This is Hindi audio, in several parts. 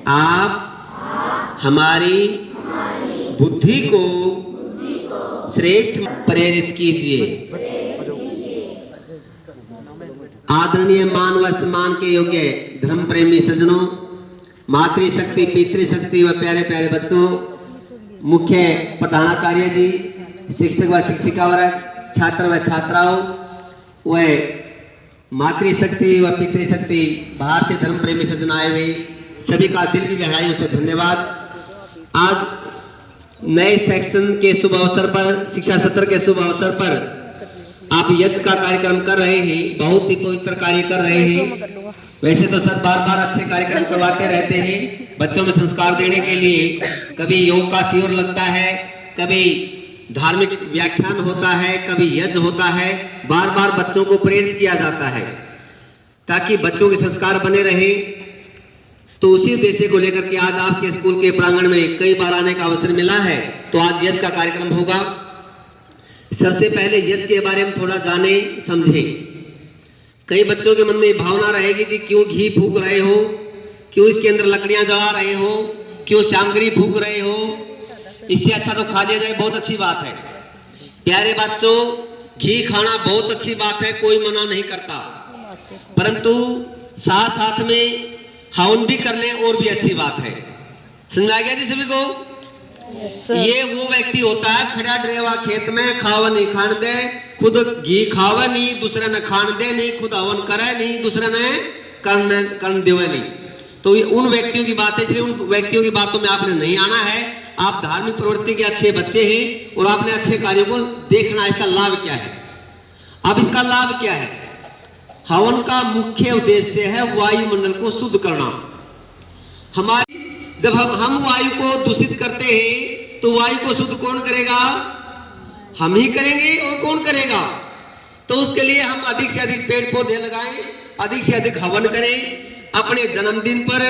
आप हमारी बुद्धि को श्रेष्ठ प्रेरित कीजिए। आदरणीय मान व सम्मान के योग्य धर्म प्रेमी सज्जनों, मातृशक्ति, पितृशक्ति व प्यारे प्यारे बच्चों, मुख्य प्रधानाचार्य जी, शिक्षक व शिक्षिका वर्ग, छात्र व छात्राओं व मातृशक्ति व पितृशक्ति बाहर से धर्म प्रेमी सज्जन आए हुए सभी का दिल की गहराइयों से धन्यवाद। आज नए सेक्शन के शुभ अवसर पर, शिक्षा सत्र के शुभ अवसर पर आप यज्ञ का कार्यक्रम कर रहे हैं, बहुत ही पवित्र कार्य कर रहे हैं। वैसे तो सर बार बार अच्छे कार्यक्रम करवाते रहते हैं बच्चों में संस्कार देने के लिए। कभी योग का शिविर लगता है, कभी धार्मिक व्याख्यान होता है, कभी यज्ञ होता है। बार बार बच्चों को प्रेरित किया जाता है ताकि बच्चों के संस्कार बने रहे। तो उसी उद्देश्य को लेकर के आज आपके स्कूल के प्रांगण में कई बार आने का अवसर मिला है, तो आज यज्ञ का कार्यक्रम होगा। सबसे पहले यज्ञ के बारे में थोड़ा जाने समझें। कई बच्चों के मन में भावना रहेगी जी क्यों घी फूंक रहे हो, क्यों इसके अंदर लकड़ियां जला रहे हो, क्यों सामग्री फूंक रहे हो, इससे अच्छा तो खा लिया जाए। बहुत अच्छी बात है प्यारे बच्चों, घी खाना बहुत अच्छी बात है, कोई मना नहीं करता, परंतु साथ साथ में हवन भी कर ले और भी अच्छी बात है। समझ आ गया जी सभी को? ये वो व्यक्ति होता है खड़ा ड्रेवा खेत में, खावा नहीं खान दे, खुद घी खावा नहीं, दूसरे ने खान दे नहीं, खुद हवन करे नहीं, दूसरे ने कर्ण देवे नहीं। तो ये उन व्यक्तियों की बात है, इसलिए उन व्यक्तियों की बातों में आपने नहीं आना है। आप धार्मिक प्रवृत्ति के अच्छे बच्चे हैं और आपने अच्छे कार्यों को देखना। इसका लाभ क्या है? अब इसका लाभ क्या है? हवन का मुख्य उद्देश्य है वायुमंडल को शुद्ध करना। हमारी जब हम वायु को दूषित करते हैं तो वायु को शुद्ध कौन करेगा? हम ही करेंगे। और कौन करेगा? तो उसके लिए हम अधिक से अधिक पेड़ पौधे लगाएं, अधिक से अधिक हवन करें। अपने जन्मदिन पर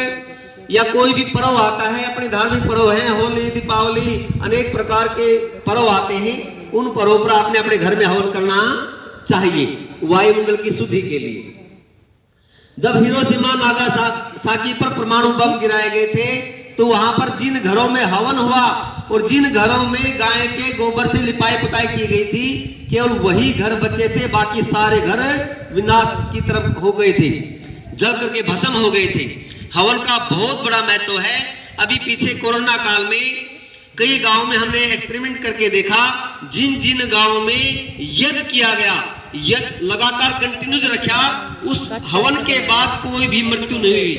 या कोई भी पर्व आता है, अपने धार्मिक पर्व है, होली, दीपावली, अनेक प्रकार के पर्व आते हैं, उन पर्वों पर आपने अपने घर में हवन करना चाहिए वायुमंडल की शुद्धि के लिए। जब हिरोशिमा नागासाकी पर परमाणु बम गिराए गए थे तो वहां पर जिन घरों में हवन हुआ और जिन घरों में गाय के गोबर से लिपाई पुताई की गई थी, केवल वही घर बचे थे, बाकी सारे घर विनाश की तरफ हो गए थे, जल करके भस्म हो गए थे। हवन का बहुत बड़ा महत्व है। अभी पीछे कोरोना काल में कई गांवों में हमने एक्सपेरिमेंट करके देखा, जिन जिन गांवों में यज्ञ किया गया, यज्ञ लगातार कंटिन्यूज रखा, उस हवन के बाद कोई भी मृत्यु नहीं हुई।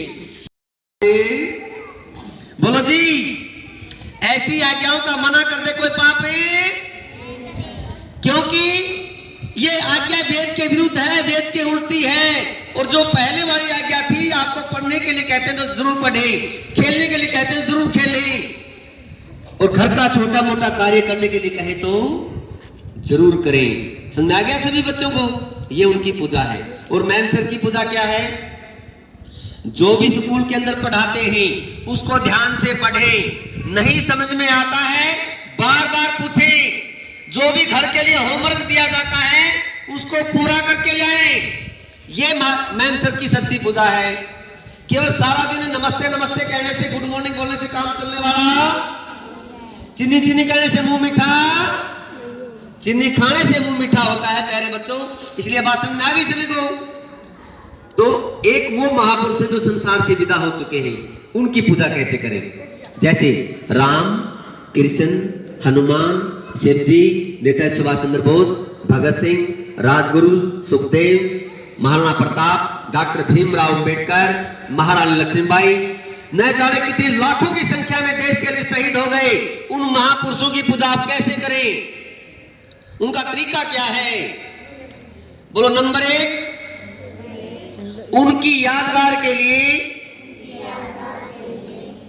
बोलो जी, ऐसी आज्ञाओं का मना कर दे कोई पाप है? क्योंकि ये आज्ञा वेद के विरुद्ध है, वेद के उल्टी है। और जो पहले वाली आज्ञा थी, आपको पढ़ने के लिए कहते हैं तो जरूर पढ़े, खेलने के लिए कहते हैं जरूर खेलें, और घर का छोटा मोटा कार्य करने के लिए कहे तो जरूर करें। समझ आ गया सभी बच्चों को? ये उनकी पूजा है। और मैम सर की पूजा क्या है? जो भी स्कूल के अंदर पढ़ाते हैं उसको ध्यान से पढ़ें, नहीं समझ में आता है बार बार पूछें, जो भी घर के लिए होमवर्क दिया जाता है उसको पूरा करके लाएं। ये मैम सर की सच्ची पूजा है। केवल सारा दिन नमस्ते नमस्ते कहने से, गुड मॉर्निंग बोलने से काम चलने वाला? चीनी चीनी कहने से मुंह मीठा, चीनी खाने से मुंह मीठा होता है प्यारे बच्चों। इसलिए बात समझ में आ गई सभी को? तो एक वो महापुरुष है जो संसार से विदा हो चुके हैं, उनकी पूजा कैसे करें? जैसे राम, कृष्ण, हनुमान, शिव जी, नेताजी सुभाष चंद्र बोस, भगत सिंह, राजगुरु, सुखदेव, महाराणा प्रताप, डॉक्टर भीमराव अंबेडकर, महारानी लक्ष्मीबाई, न जाने कितनी लाखों की संख्या में देश के लिए शहीद हो गए। उन महापुरुषों की पूजा आप कैसे करें? उनका तरीका क्या है? बोलो। नंबर 1, उनकी यादगार के लिए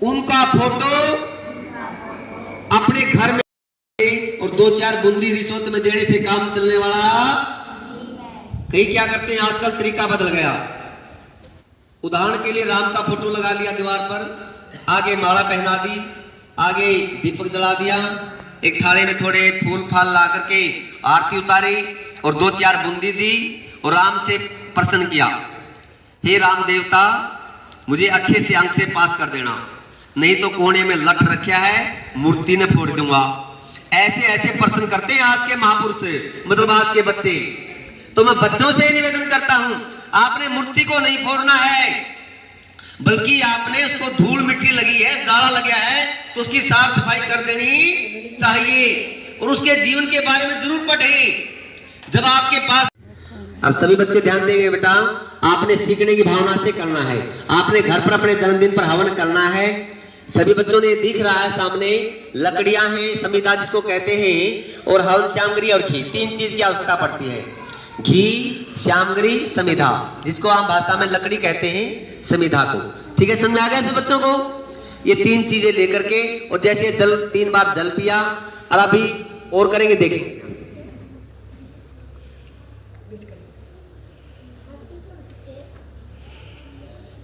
उनका फोटो अपने घर में, और 2-4 बूंदी रिश्वत में देने से काम चलने वाला। कई क्या करते हैं आजकल, तरीका बदल गया। उदाहरण के लिए राम का फोटो लगा लिया दीवार पर, आगे माला पहना दी, आगे दीपक जला दिया, एक थाली में थोड़े फूल फाल ला करके आरती उतारी और 2-4 बूंदी दी और राम से प्रसन्न किया, हे राम देवता मुझे अच्छे से अंक से पास कर देना। नहीं तो कोने में लठ रखा है, मूर्ति ने फोड़ दूंगा। ऐसे ऐसे प्रश्न करते हैं आज के महापुरुष, मतलब आज के बच्चे। तो मैं बच्चों से निवेदन करता हूं, आपने मूर्ति को नहीं फोड़ना है, बल्कि आपने उसको धूल मिट्टी लगी है, जाड़ा लगा है, तो उसकी साफ सफाई कर देनी चाहिए और उसके जीवन के बारे में जरूर पढ़ें। जब आपके पास, अब सभी बच्चे ध्यान देंगे बेटा, आपने सीखने की भावना से करना है। आपने घर पर अपने जन्मदिन पर हवन करना है। सभी बच्चों ने दिख रहा है सामने, लकड़ियां हैं, समिधा जिसको कहते हैं, और हवन, श्यामगिरी और घी, 3 चीज की आवश्यकता पड़ती है। घी, श्यामगिरी, समिधा, जिसको आम भाषा में लकड़ी कहते हैं, समिधा को। ठीक है, समझ में आ गया सब बच्चों को? ये 3 चीजें लेकर के, और जैसे जल 3 बार जल पिया, और अभी और करेंगे, देखेंगे।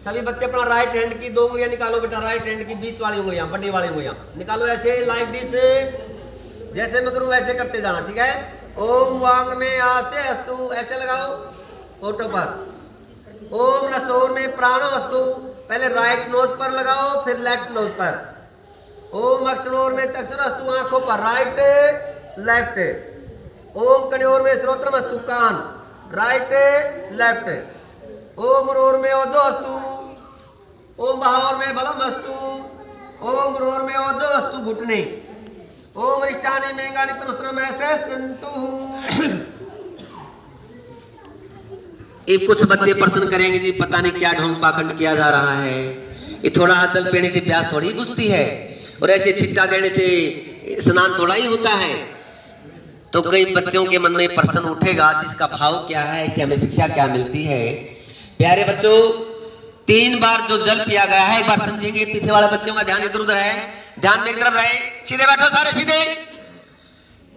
सभी बच्चे अपना राइट हैंड की 2 उंगलियां निकालो बेटा, राइट हैंड की बीच वाली उंगलियां, बड़ी वाली उंगलियां निकालो, ऐसे लाइक दिस, जैसे मैं करूं वैसे करते जाना। ठीक है, ओम वांग में आसे अस्तु, ऐसे लगाओ फोटो पर। ओम नसोर में प्राणो अस्तु, पहले राइट नोज पर लगाओ, फिर लेफ्ट नोज पर। ओम अक्षरोर में चक्षुर अस्तु, आंखों पर, राइट लेफ्ट। ओम कन्योर में श्रोत्रम अस्तु, कान, राइट लेफ्ट। ओम रोर में ओजो अस्तु, ओम बहावर में बलम अस्तु, ओम रोर में ओजो अस्तु, घुटने। ओम रिष्टानी मेंगानी तनुस्त्रम ऐसे संतु। एक कुछ बच्चे प्रश्न करेंगे, जी पता नहीं क्या ढोंग पाखंड किया जा रहा है, ये थोड़ा जल पीने से प्यास थोड़ी बुझती है, और ऐसे छिट्टा देने से स्नान थोड़ा ही होता है। तो कई बच्चों के मन में प्रश्न उठेगा, जिसका भाव क्या है, इससे हमें शिक्षा क्या मिलती है। प्यारे बच्चों, 3 बार जो जल पिया गया है, एक बार समझेंगे। पीछे वाले बच्चों का ध्यान इधर उधर है, ध्यान में एक तरफ रहे, सीधे बैठो सारे सीधे।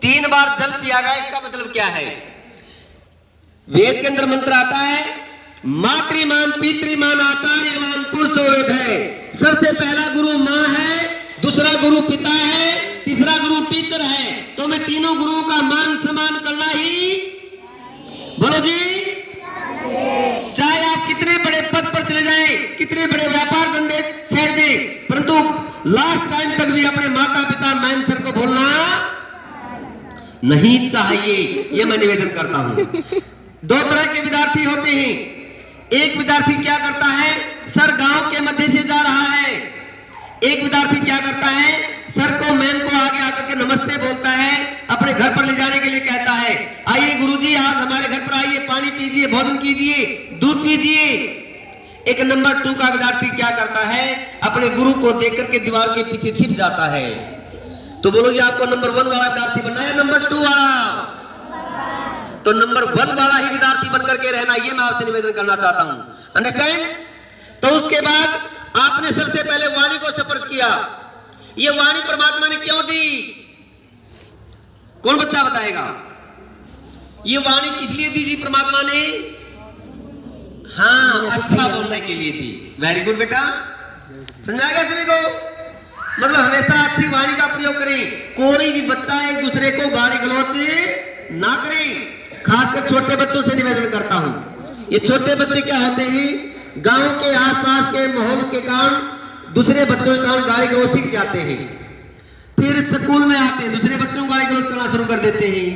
3 बार जल पिया गया, इसका मतलब क्या है? वेद के अंदर मंत्र आता है, मातृमान पितृमान आचार्यवान पुरुषो वेद है। सबसे पहला गुरु माँ है, दूसरा गुरु पिता है, तीसरा गुरु टीचर है। तो मैं तीनों गुरुओं का मान सम्मान करना ही, बोलो जी, चाहे आप कितने बड़े पद पर चले जाएं, कितने बड़े व्यापार धंधे छेड़ दें, परंतु लास्ट टाइम तक भी अपने माता पिता मैम सर को भूलना नहीं चाहिए। ये मैं निवेदन करता हूं। 2 तरह के विद्यार्थी होते हैं। एक विद्यार्थी क्या करता है, सर गांव के मध्य से जा रहा है। एक विद्यार्थी क्या करता है, सर को मैम को आगे आकर के नमस्ते बोलता है, अपने घर पर ले जाने के लिए कहता है, आइए गुरुजी आज हमारे घर पर आइए, पानी पीजिए, भोजन कीजिए, दूध पीजिए। एक नंबर 2 का विद्यार्थी क्या करता है, अपने गुरु को देख करके दीवार के पीछे छिप जाता है। तो बोलो जी, आपको नंबर 1 वाला विद्यार्थी बनना है, नंबर 2 वाला? तो नंबर 1 वाला ही विद्यार्थी बनकर के रहना, ये मैं आपसे निवेदन करना चाहता हूं। अंडरस्टैंड? तो उसके बाद आपने सबसे पहले वाणी को स्पर्श किया। ये वाणी परमात्मा ने क्यों दी? कौन बच्चा बताएगा? ये वाणी किस लिए दी जी परमात्मा ने? हाँ, अच्छा बोलने के लिए दी। वेरी गुड बेटा, समझा गया सभी को? मतलब हमेशा अच्छी वाणी का प्रयोग करें। कोई भी बच्चा एक दूसरे को गाली गलौज ना करे। खासकर छोटे बच्चों से निवेदन करता हूं। ये छोटे बच्चे क्या होते हैं, गांव के आसपास के माहौल के कारण दूसरे बच्चों के कारण गाली गलौज सीख जाते हैं। फिर स्कूल में आते हैं, दूसरे बच्चों को गाली गलौज करना शुरू कर देते हैं।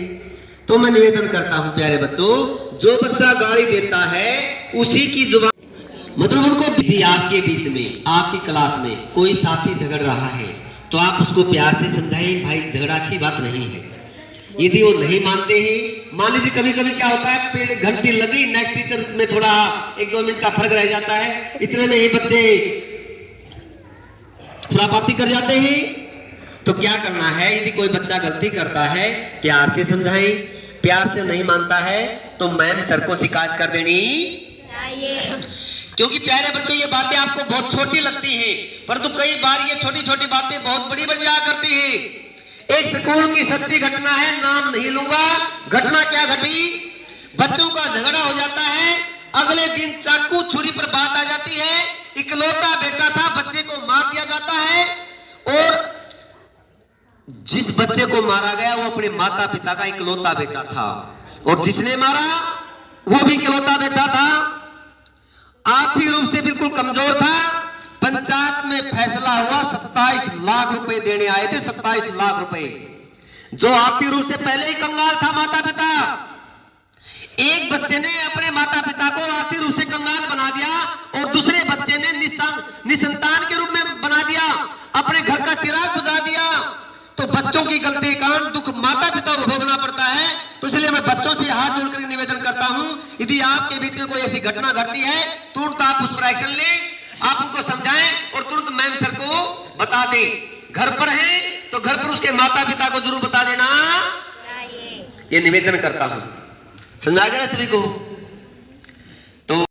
तो मैं निवेदन करता हूं प्यारे बच्चों, जो बच्चा गाली देता है उसी की जुबान, मतलब उनको, यदि आपके बीच में, आपकी क्लास में कोई साथी झगड़ रहा है तो आप उसको प्यार से समझाएं, भाई झगड़ा अच्छी बात नहीं है। यदि वो नहीं मानते हैं, मान लीजिए कभी कभी क्या होता है, पेड़ घंटी लगी, नेक्स्ट टीचर में थोड़ा 1-2 मिनट का फर्क रह जाता है, इतने में ही बच्चे खुरापाती कर जाते हैं। तो क्या करना है, यदि कोई बच्चा गलती करता है प्यार से समझाएं, प्यार से नहीं मानता है तो मैम सर को शिकायत कर देनी चाहिए। क्योंकि प्यारे बच्चों, ये बातें आपको बहुत छोटी लगती हैं, परंतु कई बार ये छोटी छोटी बातें बहुत बड़ी बन जाया करती हैं। एक स्कूल की सच्ची घटना है, नाम नहीं लूंगा। घटना क्या घटी, बच्चों का झगड़ा हो जाता है, अगले दिन चाकू छुरी पर बात आ जाती है, इकलौता बेटा था, बच्चे को मार दिया जाता है, और जिस बच्चे को मारा गया वो अपने माता पिता का इकलौता बेटा था, और जिसने मारा वो भी इकलौता बेटा था, आर्थिक रूप से बिल्कुल कमजोर था। पंचायत में फैसला हुआ 27 लाख रुपए देने आए थे, 27 लाख रुपए। जो आर्थिक रूप से पहले ही कंगाल था माता पिता, एक बच्चे ने अपने माता पिता को आर्थिक रूप से कंगाल बना दिया और दूसरे बच्चे ने निसंतान के रूप में बना दिया, अपने घर का चिराग बुझा दिया। तो बच्चों की गलती का दुख माता पिता को भोगना पड़ता है। तो इसलिए मैं बच्चों से हाथ जोड़कर निवेदन करता हूं, यदि आपके बीच में कोई ऐसी घटना घटती है तुरंत आप उस पर एक्शन लें, आप उनको समझाएं और तुरंत मैम सर को बता दें। घर पर है तो घर पर उसके माता पिता को जरूर बता देना, ये निवेदन करता हूं। समझा गया सभी को?